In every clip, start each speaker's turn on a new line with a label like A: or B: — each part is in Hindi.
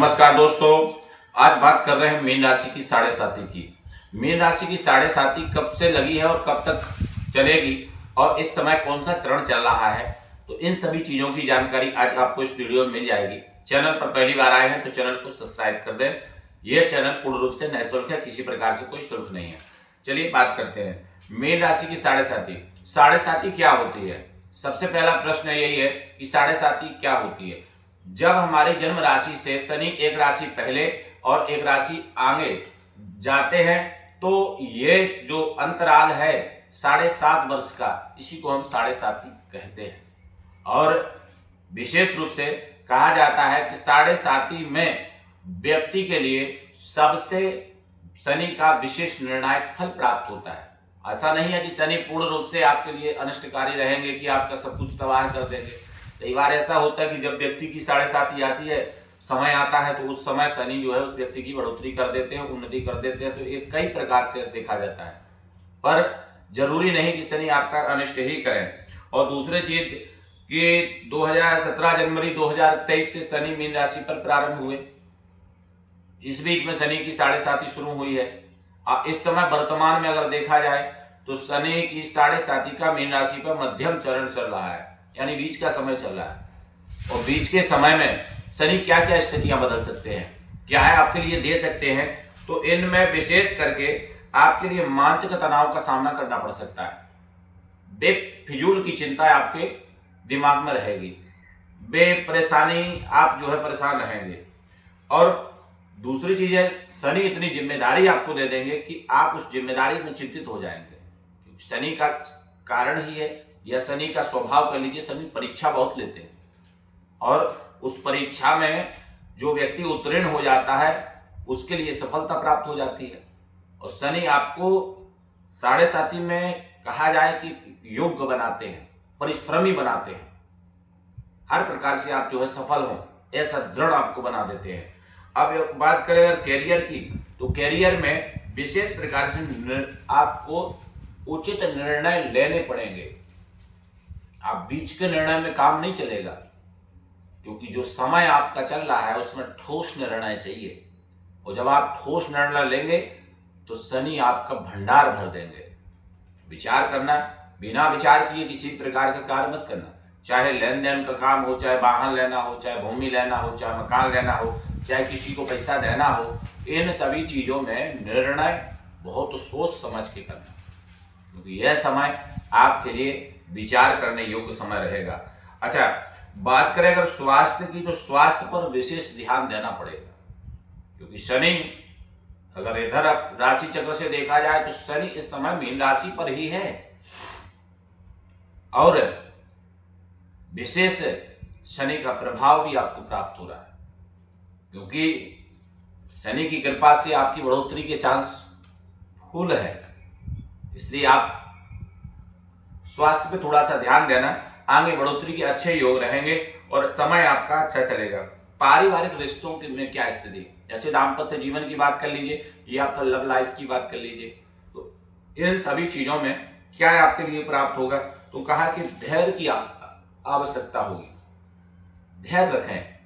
A: नमस्कार दोस्तों, आज बात कर रहे हैं मीन राशि की साढ़े साती की। मीन राशि की साढ़े साती कब से लगी है और कब तक चलेगी और इस समय कौन सा चरण चल रहा है, तो इन सभी चीजों की जानकारी आज आपको इस वीडियो में मिल जाएगी। चैनल पर पहली बार आए हैं तो चैनल को सब्सक्राइब कर दें। यह चैनल पूर्ण रूप से निःशुल्क है, किसी प्रकार से कोई शुल्क नहीं है। चलिए बात करते हैं मीन राशि की साढ़े साती। साढ़े साती क्या होती है? सबसे पहला प्रश्न यही है कि साढ़े साती क्या होती है। जब हमारी जन्म राशि से शनि एक राशि पहले और एक राशि आगे जाते हैं तो ये जो अंतराल है 7.5 वर्ष का, इसी को हम साढ़े साती कहते हैं। और विशेष रूप से कहा जाता है कि साढ़े साती में व्यक्ति के लिए सबसे शनि का विशेष निर्णायक फल प्राप्त होता है। ऐसा नहीं है कि शनि पूर्ण रूप से आपके लिए अनिष्टकारी रहेंगे, कि आपका सब कुछ तबाह कर देंगे। कई बार ऐसा होता है कि जब व्यक्ति की साढ़े साती आती है, समय आता है, तो उस समय शनि जो है उस व्यक्ति की बढ़ोतरी कर देते हैं, उन्नति कर देते हैं। तो ये कई प्रकार से देखा जाता है, पर जरूरी नहीं कि शनि आपका अनिष्ट ही करें। और दूसरी चीज कि 2017 जनवरी 2023 से शनि मीन राशि पर प्रारंभ हुए। इस बीच में शनि की साढ़े साती शुरू हुई है। इस समय वर्तमान में अगर देखा जाए तो शनि की साढ़े साती का मीन राशि पर मध्यम चरण चल रहा है, यानी बीच का समय चल रहा है। और बीच के समय में शनि क्या क्या स्थितियां बदल सकते हैं, क्या है आपके लिए दे सकते हैं, तो इनमें विशेष करके आपके लिए मानसिक तनाव का सामना करना पड़ सकता है। बेफिजूल की चिंता आपके दिमाग में रहेगी, बेपरेशानी आप जो है परेशान रहेंगे। और दूसरी चीज है, शनि इतनी जिम्मेदारी आपको दे देंगे कि आप उस जिम्मेदारी में चिंतित हो जाएंगे। शनि का कारण ही है, या शनि का स्वभाव कर लीजिए, शनि परीक्षा बहुत लेते हैं और उस परीक्षा में जो व्यक्ति उत्तीर्ण हो जाता है उसके लिए सफलता प्राप्त हो जाती है। और शनि आपको साढ़े साती में कहा जाए कि योग्य बनाते हैं, परिश्रमी बनाते हैं, हर प्रकार से आप जो है सफल हो, ऐसा दृढ़ आपको बना देते हैं। अब बात करें अगर कैरियर की, तो कैरियर में विशेष प्रकार से आपको उचित निर्णय लेने पड़ेंगे। आप बीच के निर्णय में काम नहीं चलेगा, क्योंकि जो समय आपका चल रहा है उसमें ठोस निर्णय चाहिए। और जब आप ठोस निर्णय लेंगे तो शनि आपका भंडार भर देंगे। विचार करना, बिना विचार किए किसी प्रकार का कार्य मत करना। चाहे लेन देन का काम हो, चाहे वाहन लेना हो, चाहे भूमि लेना हो, चाहे मकान लेना हो, चाहे किसी को पैसा देना हो, इन सभी चीजों में निर्णय बहुत सोच समझ के करना, क्योंकि यह समय आपके लिए विचार करने योग्य समय रहेगा। अच्छा, बात करें अगर स्वास्थ्य की, तो स्वास्थ्य पर विशेष ध्यान देना पड़ेगा, क्योंकि शनि अगर इधर राशि चक्र से देखा जाए तो शनि इस समय मीन राशि पर ही है। और विशेष शनि का प्रभाव भी आपको प्राप्त हो रहा है, क्योंकि शनि की कृपा से आपकी बढ़ोतरी के चांस फुल है। इसलिए आप स्वास्थ्य पे थोड़ा सा ध्यान देना, आगे बढ़ोतरी के अच्छे योग रहेंगे और समय आपका अच्छा चलेगा। पारिवारिक रिश्तों में क्या स्थिति, जैसे दाम्पत्य जीवन की बात कर लीजिए या फिर लव लाइफ की बात कर लीजिए, तो इन सभी चीजों में क्या आपके लिए प्राप्त होगा, तो कहा कि धैर्य की आवश्यकता होगी। धैर्य रखें,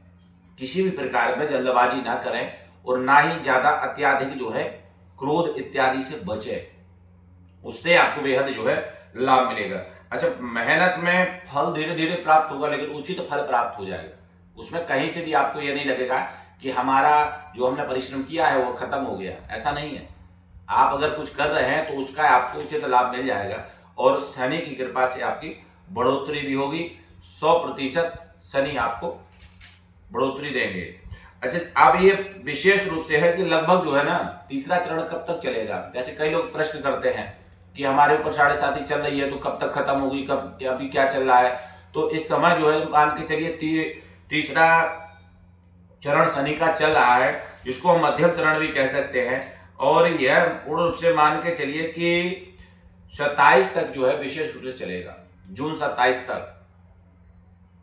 A: किसी भी प्रकार में जल्दबाजी ना करें और ना ही ज्यादा अत्याधिक जो है क्रोध इत्यादि से बचे, उससे आपको बेहद जो है लाभ मिलेगा। अच्छा, मेहनत में फल धीरे धीरे प्राप्त होगा, लेकिन उचित फल प्राप्त हो जाएगा। उसमें कहीं से भी आपको यह नहीं लगेगा कि हमारा जो हमने परिश्रम किया है वो खत्म हो गया, ऐसा नहीं है। आप अगर कुछ कर रहे हैं तो उसका आपको उचित लाभ मिल जाएगा और शनि की कृपा से आपकी बढ़ोतरी भी होगी। 100% शनि आपको बढ़ोतरी देंगे। अच्छा, अब ये विशेष रूप से है कि लगभग जो है ना, तीसरा चरण कब तक चलेगा। जैसे कई लोग प्रश्न करते हैं कि हमारे ऊपर साढ़े साती चल रही है तो कब तक खत्म होगी, कब, अभी क्या चल रहा है। तो इस समय जो है मान के चलिए तीसरा चरण शनि का चल रहा है, जिसको हम मध्यम चरण भी कह सकते हैं। और यह पूर्ण रूप से मान के चलिए कि 27 तक जो है विशेष रूप से चलेगा, जून 27 तक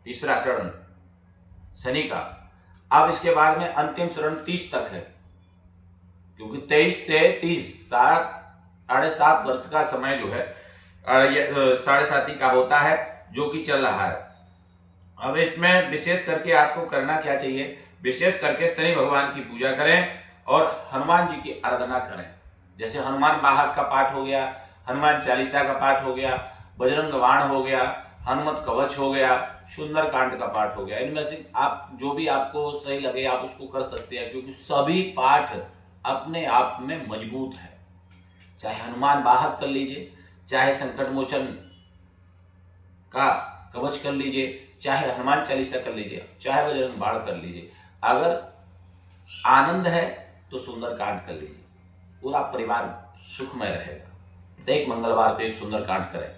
A: तीसरा चरण शनि का। अब इसके बाद में अंतिम चरण 30 तक है, क्योंकि 23 से 30 7.5 वर्ष का समय जो है साढ़े साती का होता है, जो कि चल रहा है। अब इसमें विशेष करके आपको करना क्या चाहिए, विशेष करके शनि भगवान की पूजा करें और हनुमान जी की आराधना करें। जैसे हनुमान वाहक का पाठ हो गया, हनुमान चालीसा का पाठ हो गया, बजरंग बाण हो गया, हनुमत कवच हो गया, सुंदर कांड का पाठ हो गया। इनमें से आप जो भी आपको सही लगे आप उसको कर सकते हैं, क्योंकि सभी पाठ अपने आप में मजबूत है। चाहे हनुमान वाहक कर लीजिए, चाहे संकट मोचन का कवच कर लीजिए, चाहे हनुमान चालीसा कर लीजिए, चाहे बजरंग बाण कर लीजिए। अगर आनंद है तो सुंदर कांड कर लीजिए, पूरा परिवार सुखमय रहेगा। तो एक मंगलवार को एक सुंदर कांड करें।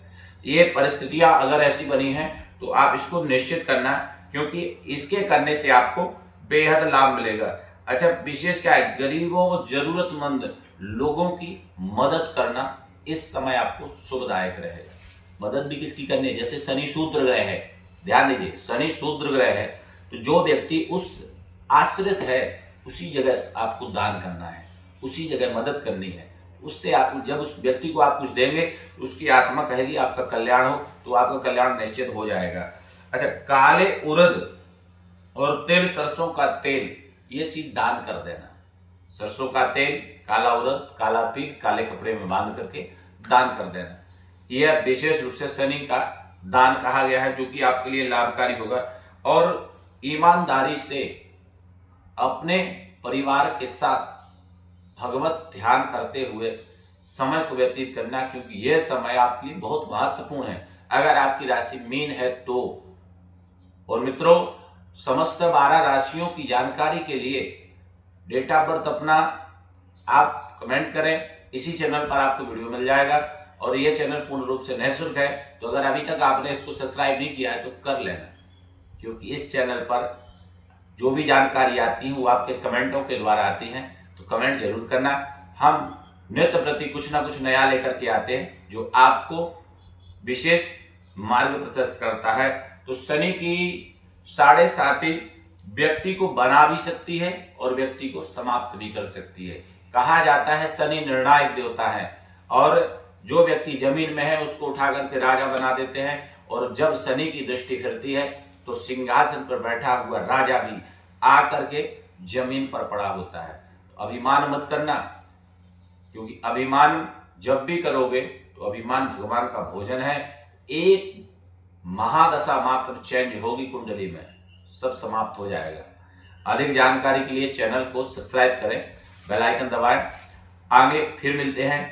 A: ये परिस्थितियां अगर ऐसी बनी हैं तो आप इसको निश्चित करना, क्योंकि इसके करने से आपको बेहद लाभ मिलेगा। अच्छा, विशेष क्या है, गरीबों जरूरतमंद लोगों की मदद करना इस समय आपको शुभदायक रहेगा। मदद भी किसकी करनी है, जैसे शनि शूद्र ग्रह है, ध्यान दीजिए शनि शूद्र ग्रह है, तो जो व्यक्ति उस आश्रित है उसी जगह आपको दान करना है, उसी जगह मदद करनी है। उससे आप जब उस व्यक्ति को आप कुछ देंगे उसकी आत्मा कहेगी आपका कल्याण हो, तो आपका कल्याण निश्चित हो जाएगा। अच्छा, काले उड़द और तिल, सरसों का तेल, ये चीज दान कर देना। सरसों का तेल, काला उड़द, काला तिल काले कपड़े में बांध करके दान कर देना। यह विशेष रूप से शनि का दान कहा गया है, जो कि आपके लिए लाभकारी होगा। और ईमानदारी से अपने परिवार के साथ भगवत ध्यान करते हुए समय को व्यतीत करना, क्योंकि यह समय आपके लिए बहुत महत्वपूर्ण है अगर आपकी राशि मीन है तो। और मित्रों, समस्त 12 राशियों की जानकारी के लिए डेट ऑफ बर्थ अपना आप कमेंट करें, इसी चैनल पर आपको वीडियो मिल जाएगा। और यह चैनल पूर्ण रूप से निःशुल्क है, तो अगर अभी तक आपने इसको सब्सक्राइब नहीं किया है तो कर लेना, क्योंकि इस चैनल पर जो भी जानकारी आती है वो आपके कमेंटों के द्वारा आती हैं। तो कमेंट जरूर करना। हम नित्य प्रति कुछ ना कुछ नया लेकर के आते हैं जो आपको विशेष मार्ग प्रशस्त करता है। तो शनि की 7.5 व्यक्ति को बना भी सकती है और व्यक्ति को समाप्त भी कर सकती है। कहा जाता है शनि निर्णायक देवता है, और जो व्यक्ति जमीन में है उसको उठा करके राजा बना देते हैं, और जब शनि की दृष्टि फिरती है तो सिंहासन पर बैठा हुआ राजा भी आकर के जमीन पर पड़ा होता है। तो अभिमान मत करना, क्योंकि अभिमान जब भी करोगे तो अभिमान भगवान का भोजन है। एक महादशा मात्र चेंज होगी कुंडली में, सब समाप्त हो जाएगा। अधिक जानकारी के लिए चैनल को सब्सक्राइब करें, बेल आइकन दबाएं। आगे फिर मिलते हैं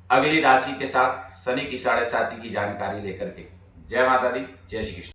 A: अगली राशि के साथ शनि की 7.5 की जानकारी लेकर के। जय माता दी, जय श्री कृष्ण।